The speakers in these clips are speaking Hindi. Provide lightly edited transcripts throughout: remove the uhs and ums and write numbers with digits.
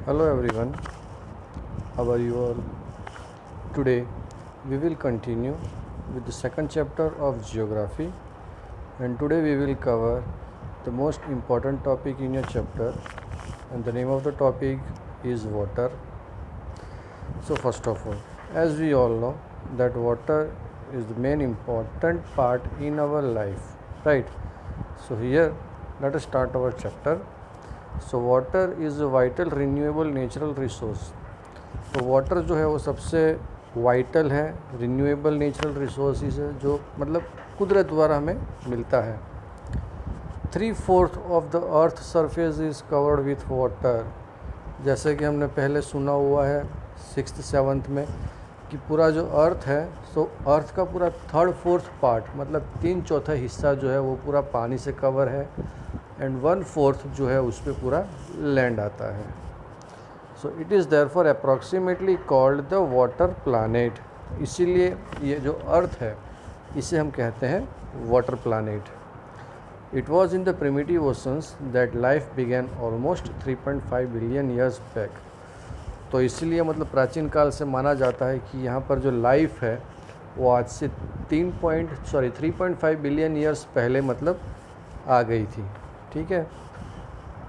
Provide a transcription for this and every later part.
Hello everyone, how are you all? Today we will continue with the second chapter of geography, and today we will cover the most important topic in your chapter, and the name of the topic is water. So first of all, as we all know that water is the main important part in our life, right? So here let us start our chapter. So water is vital renewable natural resource. तो वाटर जो है वो सबसे वाइटल है, रिन्यूएबल नेचुरल रिसोर्सेज है, जो मतलब कुदरत द्वारा हमें मिलता है। 3/4 of the earth surface is covered with water. जैसे कि हमने पहले सुना हुआ है 6th 7th में कि पूरा जो अर्थ है, सो अर्थ का पूरा 3/4 पार्ट मतलब 3/4 हिस्सा जो है वो पूरा पानी से कवर है, एंड 1/4 जो है उस पर पूरा लैंड आता है। So it is therefore approximately called the water planet. इसीलिए ये जो अर्थ है इसे हम कहते हैं water planet. It was in the primitive oceans that life began almost 3.5 billion years back. तो इसीलिए मतलब प्राचीन काल से माना जाता है कि यहाँ पर जो लाइफ है वो आज से 3.5 बिलियन ईयर्स पहले मतलब आ गई थी। ठीक है।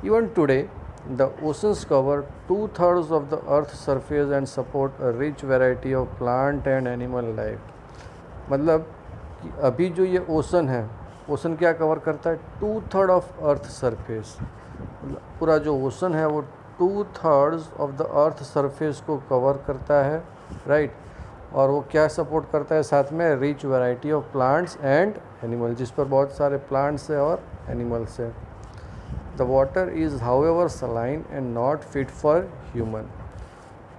Even today the oceans cover 2/3 of the earth surface and support a rich variety of plant and animal life. मतलब कि अभी जो ये ओशन है, ओशन क्या कवर करता है? 2/3 ऑफ अर्थ सरफेस। पूरा जो ओशन है वो 2/3 ऑफ द अर्थ सरफेस को कवर करता है, राइट। और वो क्या सपोर्ट करता है? साथ में rich variety of plants and animal, जिस पर बहुत सारे प्लांट्स है और एनिमल्स है। The water is however saline and not fit for human.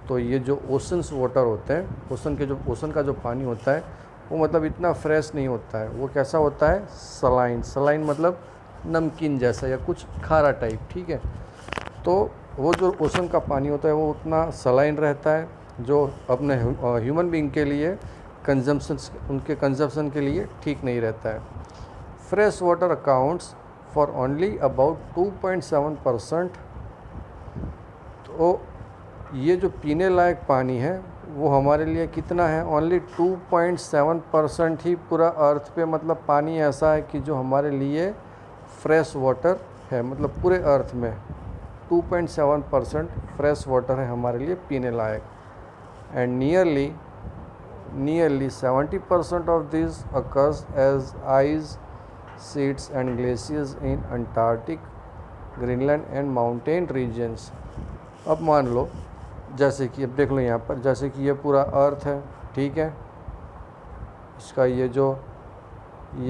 तो ये जो ओशंस वाटर होते हैं, ओशन का जो पानी होता है वो मतलब इतना फ्रेश नहीं होता है। वो कैसा होता है? सलाइन। सलाइन मतलब नमकीन जैसा या कुछ खारा टाइप, ठीक है। तो वो जो ओशन का पानी होता है वो उतना सलाइन रहता है, जो अपने ह्यूमन बीइंग के लिए उनके कंजम्पशन के लिए ठीक नहीं रहता है। Fresh water accounts for only about 2.7%। तो ये जो पीने लायक पानी है वो हमारे लिए कितना है? ओनली 2.7% ही पूरा अर्थ पे मतलब पानी ऐसा है कि जो हमारे लिए फ्रेश वाटर है। मतलब पूरे अर्थ में 2.7% फ्रेश वाटर है हमारे लिए पीने लायक, and nearly 70% of this occurs as ice sheets and glaciers in Antarctic, Greenland and mountain regions. अब मान लो, जैसे कि अब देख लो यहाँ पर, जैसे कि ये पूरा अर्थ है, ठीक है। इसका ये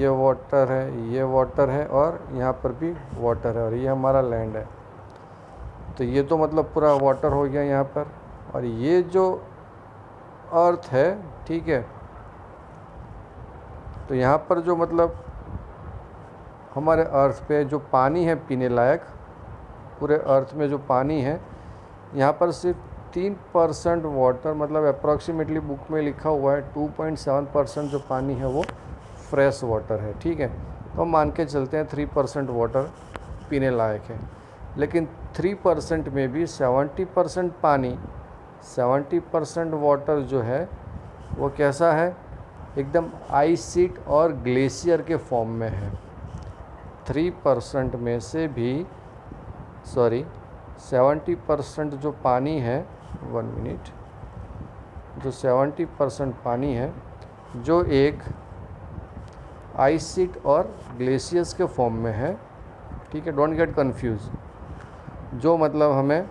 वाटर है और यहाँ पर भी वाटर है, और ये हमारा लैंड है। तो ये तो मतलब पूरा वाटर हो गया यहाँ पर, और ये जो अर्थ है, ठीक है। तो यहाँ पर जो मतलब हमारे अर्थ पे जो पानी है पीने लायक, पूरे अर्थ में जो पानी है, यहाँ पर सिर्फ 3% वाटर, मतलब अप्रॉक्सीमेटली बुक में लिखा हुआ है 2.7% जो पानी है वो फ्रेश वाटर है, ठीक है। तो हम मान के चलते हैं 3% वाटर पीने लायक है, लेकिन 3% में भी 70% पानी, 70% वाटर जो है वो कैसा है? एकदम आइस शीट और ग्लेशियर के फॉर्म में है। 3% में से भी 70% जो पानी है, 1 मिनट, जो 70% पानी है जो एक आइस शीट और ग्लेशियर्स के फॉर्म में है, ठीक है। Don't get confuse. जो मतलब हमें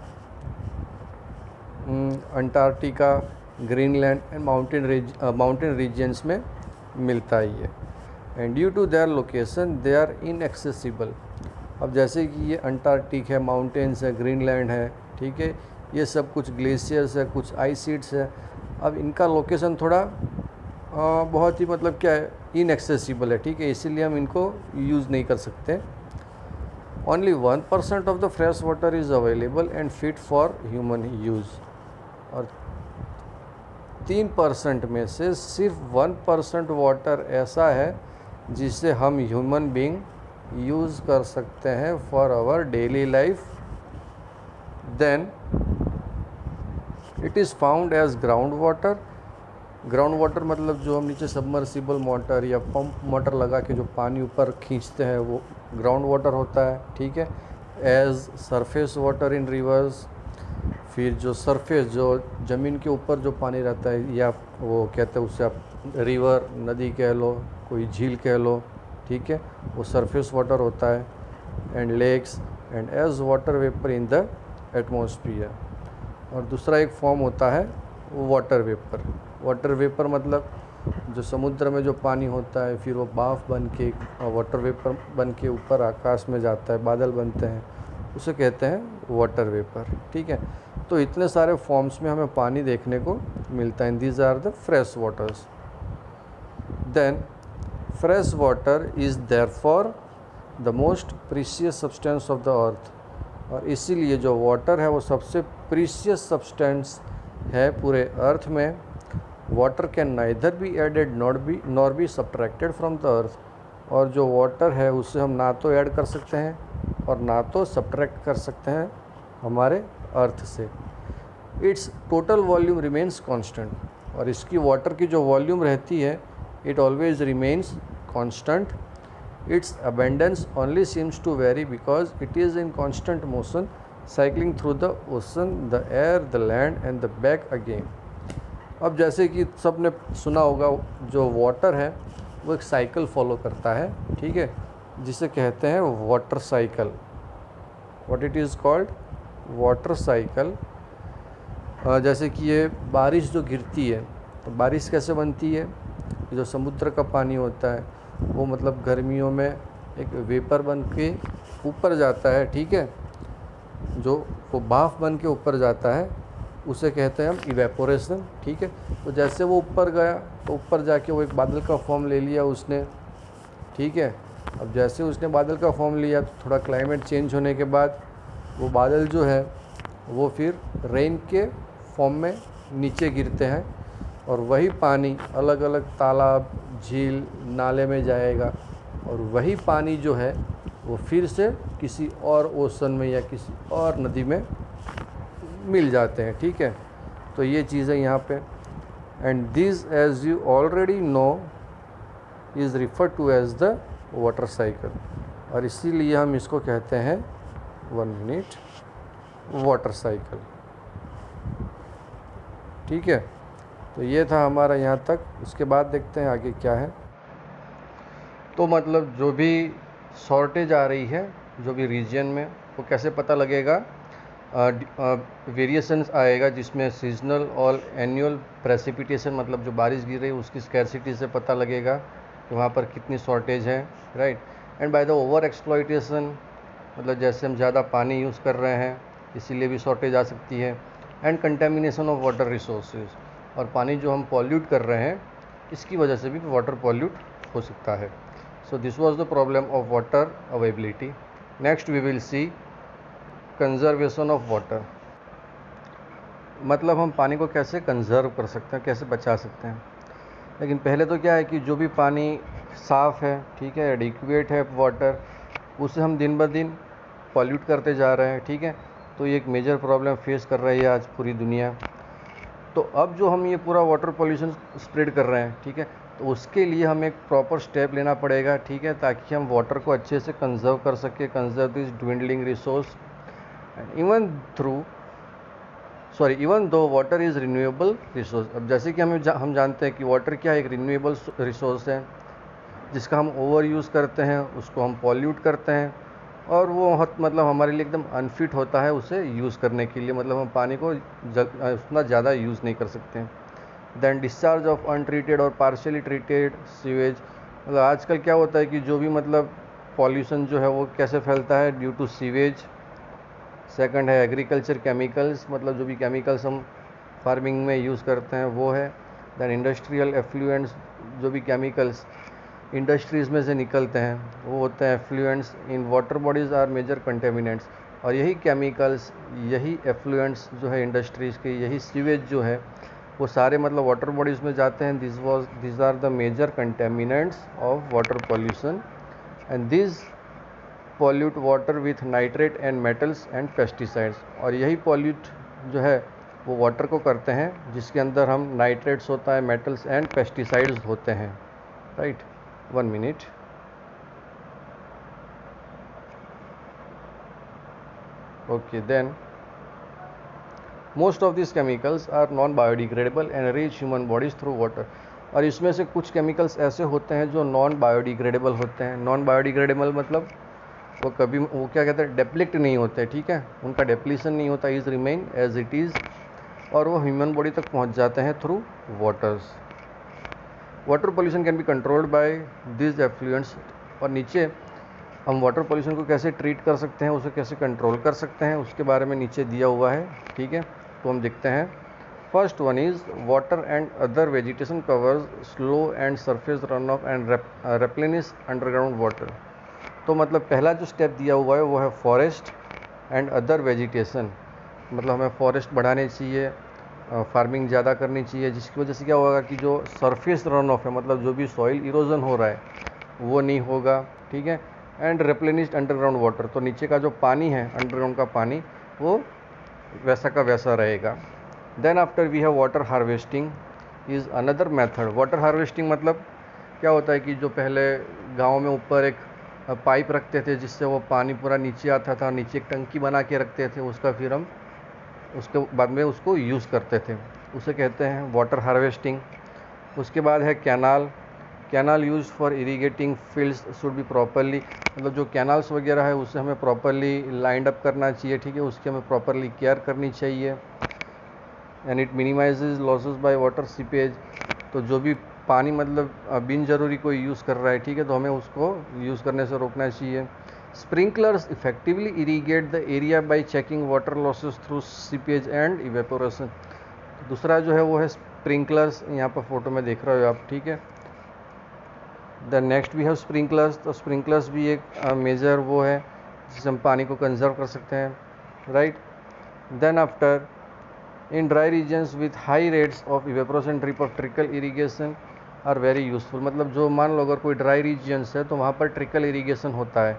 Antarctica, Greenland and mountain regions में मिलता ही है, and due to their location they are inaccessible. अब जैसे कि ये अंटार्कटिक है, माउंटेन्स है, ग्रीनलैंड है, ठीक है, ये सब कुछ ग्लेशियर्स है, कुछ आइस शीट्स है। अब इनका लोकेशन थोड़ा बहुत ही मतलब क्या है, इनएक्सेसिबल है, ठीक है, इसीलिए हम इनको यूज़ नहीं कर सकते। Only 1% of the fresh water is available and fit for human use. और 3% में से सिर्फ 1% वाटर ऐसा है जिसे हम ह्यूमन बीइंग यूज़ कर सकते हैं for our daily life. Then it is found as ground water. Ground water मतलब जो हम नीचे सबमर्सिबल मोटर या पंप मोटर लगा के जो पानी ऊपर खींचते हैं वो ग्राउंड वाटर होता है, ठीक है। As surface water in rivers, फिर जो सरफेस जो ज़मीन के ऊपर जो पानी रहता है या वो कहते हैं उससे आप रिवर, नदी कह लो, कोई झील कह लो, ठीक है, वो सरफेस वाटर होता है। And lakes and as water vapour in the atmosphere. और दूसरा एक फॉर्म होता है वाटर वेपर। वाटर वेपर मतलब जो समुद्र में जो पानी होता है फिर वो भाप बन के वाटर वेपर बन के ऊपर आकाश में जाता है, बादल बनते हैं, उसे कहते हैं वाटर वेपर, ठीक है। तो इतने सारे फॉर्म्स में हमें पानी देखने को मिलता है। These are the fresh waters. Then fresh water is therefore the most precious substance of the earth. और इसीलिए जो वाटर है वो सबसे प्रीशियस सब्सटेंस है पूरे अर्थ में। Water can neither be added nor be subtracted from the earth. और जो वाटर है उससे हम ना तो ऐड कर सकते हैं और ना तो सब्ट्रैक्ट कर सकते हैं हमारे अर्थ से। Its total volume remains constant. और इसकी वाटर की जो वॉल्यूम रहती है it always remains constant. Its abundance only seems to vary because it is in constant motion cycling through the ocean, the air, the land and the back again. अब जैसे कि सब ने सुना होगा जो वाटर है वो एक साइकिल फॉलो करता है, ठीक है, जिसे कहते हैं water cycle. What it is called? Water cycle. जैसे कि ये बारिश जो गिरती है तो बारिश कैसे बनती है? जो समुद्र का पानी होता है वो मतलब गर्मियों में एक वेपर बन के ऊपर जाता है, ठीक है, जो वो भाप बन के ऊपर जाता है उसे कहते हैं हम इवेपोरेशन, ठीक है। तो जैसे वो ऊपर गया तो ऊपर जाके वो एक बादल का फॉर्म ले लिया उसने, ठीक है। अब जैसे उसने बादल का फॉर्म लिया तो थोड़ा क्लाइमेट चेंज होने के बाद वो बादल जो है वो फिर रेन के फॉर्म में नीचे गिरते हैं और वही पानी अलग अलग तालाब, झील, नाले में जाएगा और वही पानी जो है वो फिर से किसी और ओशन में या किसी और नदी में मिल जाते हैं, ठीक है। तो ये चीज़ें यहाँ पे। And this as you already know is refer to as the water cycle. और इसीलिए हम इसको कहते हैं 1 मिनट वाटर साइकिल, ठीक है। तो ये था हमारा यहाँ तक। उसके बाद देखते हैं आगे क्या है। तो मतलब जो भी शॉर्टेज आ रही है जो भी रीजन में वो कैसे पता लगेगा? वेरिएशंस आएगा जिसमें सीजनल और एनुअल प्रेसिपिटेशन मतलब जो बारिश गिर रही है उसकी स्कैरसिटी से पता लगेगा कि वहाँ पर कितनी शॉर्टेज है, right. And by the over exploitation मतलब जैसे हम ज़्यादा पानी यूज़ कर रहे हैं इसीलिए भी शॉर्टेज आ सकती है। And contamination of water resources, और पानी जो हम पॉल्यूट कर रहे हैं इसकी वजह से भी वाटर पॉल्यूट हो सकता है। So this was the problem of water availability. Next we will see conservation of water. मतलब हम पानी को कैसे कंजर्व कर सकते हैं, कैसे बचा सकते हैं। लेकिन पहले तो क्या है कि जो भी पानी साफ़ है, ठीक है, एडिक्वेट है वाटर, उसे हम दिन ब दिन पॉल्यूट करते जा रहे हैं, ठीक है। तो ये एक मेजर प्रॉब्लम फेस कर रही है आज पूरी दुनिया। तो अब जो हम ये पूरा वाटर पॉल्यूशन स्प्रेड कर रहे हैं, ठीक है, तो उसके लिए हमें एक प्रॉपर स्टेप लेना पड़ेगा, ठीक है, ताकि हम वाटर को अच्छे से कंजर्व कर सकें, conserve this dwindling resource. Even though water is renewable resource. अब जैसे कि हम जानते हैं कि वाटर क्या है, एक रिन्यूएबल रिसोर्स है जिसका हम ओवर यूज़ करते हैं, उसको हम पॉल्यूट करते हैं और वो मतलब हमारे लिए एकदम अनफिट होता है उसे यूज़ करने के लिए। मतलब हम पानी को उतना ज़्यादा यूज़ नहीं कर सकते हैं। दैन डिस्चार्ज ऑफ अनट्रीटेड और पार्शियली ट्रीटेड सीवेज। मतलब आजकल क्या होता है कि जो भी मतलब पॉल्यूशन जो है वो कैसे फैलता है, ड्यू टू सीवेज। सेकंड है एग्रीकल्चर केमिकल्स, मतलब जो भी केमिकल्स हम फार्मिंग में यूज़ करते हैं वो है। दैन इंडस्ट्रियल एफ्लुएंट्स, जो भी केमिकल्स इंडस्ट्रीज़ में से निकलते हैं वो होते हैं effluents. In water bodies are major contaminants. और यही केमिकल्स, यही एफ्लुएंट्स जो है इंडस्ट्रीज़ के, यही सीवेज जो है वो सारे मतलब वाटर बॉडीज़ में जाते हैं। This are the major contaminants of water pollution and this pollute water with nitrate and metals and pesticides. और यही पॉल्यूट जो है वो वाटर को करते हैं जिसके अंदर हम नाइट्रेट्स होता है, मेटल्स एंड पेस्टिसाइड्स होते हैं, right. 1 minute. Okay, then most of these chemicals are non-biodegradable and reach human bodies through water. और इसमें से कुछ केमिकल्स ऐसे होते हैं जो नॉन बायोडिग्रेडेबल होते हैं। नॉन बायोडिग्रेडेबल मतलब वो कभी वो क्या कहते हैं, डेप्लिक्ट नहीं होते, ठीक है, उनका डेप्लीशन नहीं होता, is remain as it is, और वो ह्यूमन बॉडी तक पहुंच जाते हैं through waters. Water pollution can be controlled by this effluents. और नीचे हम वाटर पोल्यूशन को कैसे ट्रीट कर सकते हैं, उसे कैसे कंट्रोल कर सकते हैं, उसके बारे में नीचे दिया हुआ है, ठीक है। तो हम देखते हैं। First one is water and other vegetation covers slow and surface run off and replenish underground water. तो मतलब पहला जो स्टेप दिया हुआ है वो है फॉरेस्ट एंड अदर वेजिटेशन। मतलब हमें फॉरेस्ट बढ़ाने चाहिए, फार्मिंग ज़्यादा करनी चाहिए, जिसकी वजह से क्या होगा कि जो सरफेस रन ऑफ है, मतलब जो भी सॉइल इरोजन हो रहा है वो नहीं होगा, ठीक है। एंड रिप्लेनिश्ड अंडरग्राउंड वाटर, तो नीचे का जो पानी है, अंडरग्राउंड का पानी, वो वैसा का वैसा रहेगा। Then after we have water harvesting is another method. Water harvesting मतलब क्या होता है कि जो पहले गाँव में ऊपर एक पाइप रखते थे जिससे वो पानी पूरा नीचे आता था, नीचे एक टंकी बना के रखते थे, उसका फिर हम उसके बाद में उसको यूज़ करते थे, उसे कहते हैं वाटर हार्वेस्टिंग। उसके बाद है canal use for irrigating fields should be properly, मतलब जो कैनाल्स वगैरह है उसे हमें प्रॉपरली लाइंड अप करना चाहिए, ठीक है, उसकी हमें प्रॉपरली केयर करनी चाहिए। And it minimises losses by water seepage. तो जो भी पानी मतलब बिन ज़रूरी कोई यूज़ कर रहा है, ठीक है, तो हमें उसको यूज़ करने से रोकना चाहिए। Sprinklers effectively irrigate the area bye checking water losses through seepage and evaporation. दूसरा जो है वो है स्प्रिंकलर्स, यहाँ पर फोटो में देख रहे हो आप, ठीक है। The next we have sprinklers. तो स्प्रिंकलर्स भी एक मेजर वो है जिससे हम पानी को कंजर्व कर सकते हैं, right. Then after in dry regions with high rates of evaporation drip of trickle irrigation are very useful. मतलब जो मान लो अगर कोई ड्राई रीजन्स है तो वहाँ पर ट्रिकल इरीगेशन होता है।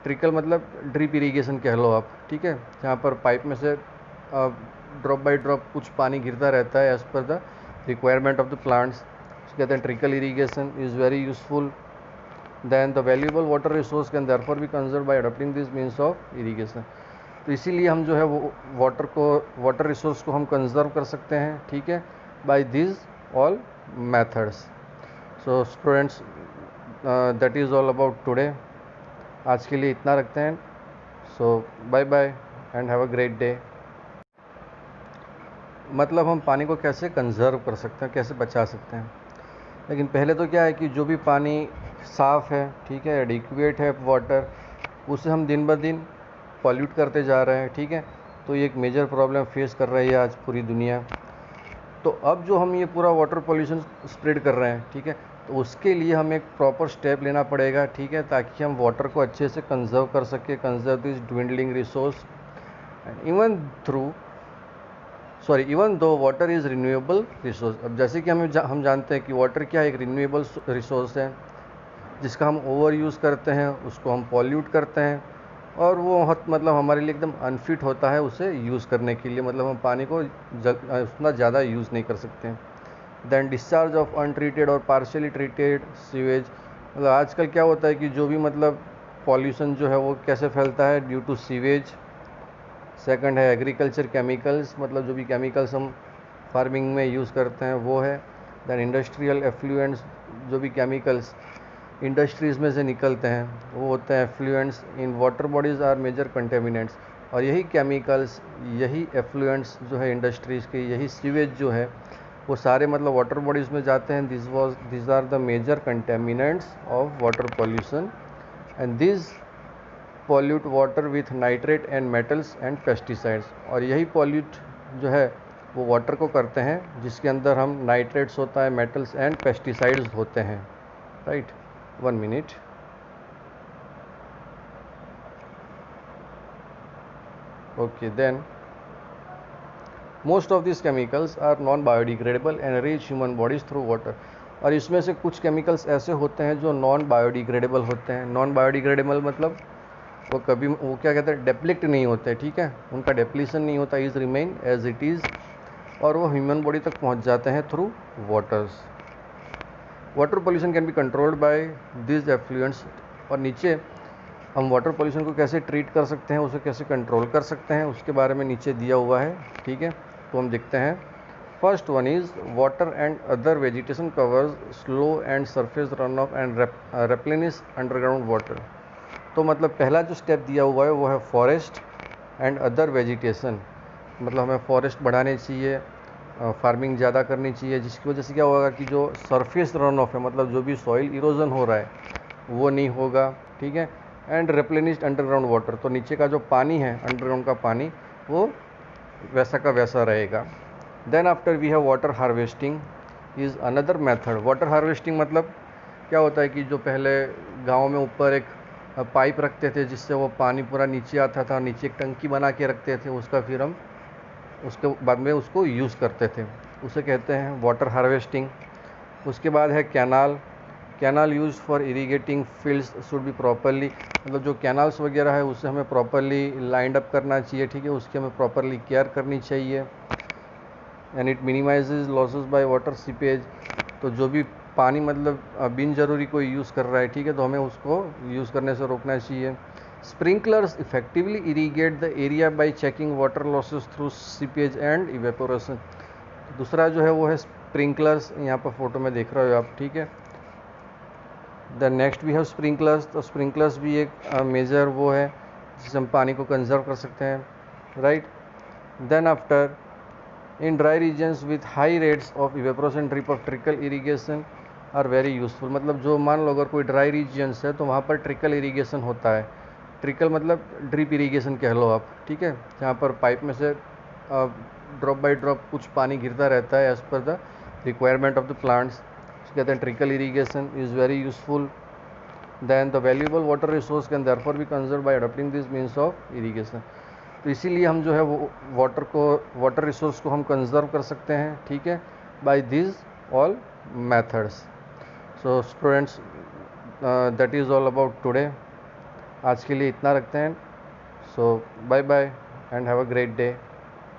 ट्रिकल मतलब ड्रिप इरीगेशन कह लो आप, ठीक है, जहाँ पर पाइप में से ड्रॉप बाय ड्रॉप कुछ पानी गिरता रहता है as per the requirement of the plants, कहते हैं trickle irrigation is very useful. Then the valuable water resource can therefore be conserve by adopting this means of irrigation. तो इसीलिए हम जो है वो वाटर रिसोर्स को हम कंजर्व कर सकते हैं, ठीक है, by this all methods. So students, that is all about today. आज के लिए इतना रखते हैं। So bye bye and have a great day. मतलब हम पानी को कैसे कंजर्व कर सकते हैं, कैसे बचा सकते हैं। लेकिन पहले तो क्या है कि जो भी पानी साफ़ है, ठीक है, एडिक्वेट है वाटर, उसे हम दिन ब दिन पॉल्यूट करते जा रहे हैं, ठीक है। तो ये एक मेजर प्रॉब्लम फेस कर रही है आज पूरी दुनिया। तो अब जो हम ये पूरा वाटर पॉल्यूशन स्प्रेड कर रहे हैं, ठीक है, तो उसके लिए हमें एक प्रॉपर स्टेप लेना पड़ेगा, ठीक है, ताकि हम वाटर को अच्छे से कंजर्व कर सकें, conserve this dwindling resource. Even though water is renewable resource. अब जैसे कि हम जानते हैं कि वाटर क्या है, एक रिन्यूएबल रिसोर्स है, जिसका हम ओवर यूज़ करते हैं, उसको हम पॉल्यूट करते हैं, और वो मतलब हमारे लिए एकदम अनफिट होता है उसे यूज़ करने के लिए। मतलब हम पानी को उतना ज़्यादा यूज़ नहीं कर सकते हैं। दैन डिस्चार्ज ऑफ अनट्रीटेड और पार्शियली ट्रीटेड सीवेज। मतलब आजकल क्या होता है कि जो भी मतलब पॉल्यूशन जो है वो कैसे फैलता है, ड्यू टू सीवेज। सेकंड है एग्रीकल्चर केमिकल्स, मतलब जो भी केमिकल्स हम फार्मिंग में यूज़ करते हैं वो है। दैन इंडस्ट्रियल एफ्लुएंट्स, जो भी केमिकल्स इंडस्ट्रीज़ में से निकलते हैं वो होते हैं effluents in water bodies are major contaminants. और यही केमिकल्स, यही एफ्लुएंट्स जो है इंडस्ट्रीज़ के, यही सीवेज जो है वो सारे मतलब वाटर बॉडीज़ में जाते हैं। This are the major contaminants of water pollution and this pollute water with nitrate and metals and pesticides. और यही पॉल्यूट जो है वो वाटर को करते हैं जिसके अंदर हम नाइट्रेट्स होता है, मेटल्स एंड पेस्टिसाइड्स होते हैं, right. 1 minute. Okay, then most of these chemicals are non-biodegradable and reach human bodies through water. और इसमें से कुछ केमिकल्स ऐसे होते हैं जो नॉन बायोडिग्रेडेबल होते हैं। नॉन बायोडिग्रेडेबल मतलब वो कभी वो क्या कहते हैं, डेप्लिक्ट नहीं होते, ठीक है, उनका डेप्लीशन नहीं होता, is remain as it is, और वो ह्यूमन बॉडी तक पहुंच जाते हैं through waters. Water pollution can be controlled by this effluents. और नीचे हम वाटर पोल्यूशन को कैसे ट्रीट कर सकते हैं, उसे कैसे कंट्रोल कर सकते हैं, उसके बारे में नीचे दिया हुआ है। ठीक है, तो हम देखते हैं। First one is water and other vegetation covers slow and surface run off and replenish underground water. तो मतलब पहला जो स्टेप दिया हुआ है वो है फॉरेस्ट एंड अदर वेजिटेशन। मतलब हमें फॉरेस्ट बढ़ाने चाहिए, फार्मिंग ज़्यादा करनी चाहिए, जिसकी वजह से क्या होगा कि जो सरफेस रन ऑफ है, मतलब जो भी सॉइल इरोजन हो रहा है वो नहीं होगा। ठीक है, एंड रिप्लेनिश्ड अंडरग्राउंड वाटर, तो नीचे का जो पानी है, अंडरग्राउंड का पानी, वो वैसा का वैसा रहेगा। Then after we have water harvesting is another method. Water harvesting मतलब क्या होता है कि जो पहले गाँव में ऊपर एक पाइप रखते थे जिससे वो पानी पूरा नीचे आता था, नीचे एक टंकी बना के रखते थे, उसका फिर हम उसके बाद में उसको यूज़ करते थे, उसे कहते हैं वाटर हार्वेस्टिंग। उसके बाद है canal use for irrigating fields should be properly, मतलब जो कैनाल्स वगैरह है उसे हमें प्रॉपरली लाइंड अप करना चाहिए। ठीक है, उसकी हमें प्रॉपरली केयर करनी चाहिए। And it minimises losses by water seepage, तो जो भी पानी मतलब बिन ज़रूरी कोई यूज़ कर रहा है, ठीक है, तो हमें उसको यूज़ करने से रोकना चाहिए। Sprinklers effectively irrigate the area bye checking water losses through seepage and evaporation. दूसरा जो है वो है स्प्रिंकलर्स, यहाँ पर फोटो में देख रहे हो आप। ठीक है, the next we have sprinklers. तो स्प्रिंकलर्स भी एक मेजर वो है जिससे हम पानी को कंजर्व कर सकते हैं, right. Then after in dry regions with high rates of evaporation drip of trickle irrigation are very useful. मतलब जो मान लो अगर कोई ड्राई रीजन्स है तो वहाँ पर ट्रिकल इरीगेशन होता है। ट्रिकल मतलब ड्रिप इरीगेशन कह लो आप। ठीक है, जहाँ पर पाइप में से ड्रॉप बाय ड्रॉप कुछ पानी गिरता रहता है as per the requirement of the plants, कहते हैं trickle irrigation is very useful. Then the valuable water resource can therefore be conserve by adopting this means of irrigation. तो इसीलिए हम जो है वो वाटर रिसोर्स को हम कंजर्व कर सकते हैं, ठीक है, by this all methods. So students, that is all about today. आज के लिए इतना रखते हैं। So bye bye and have a great day.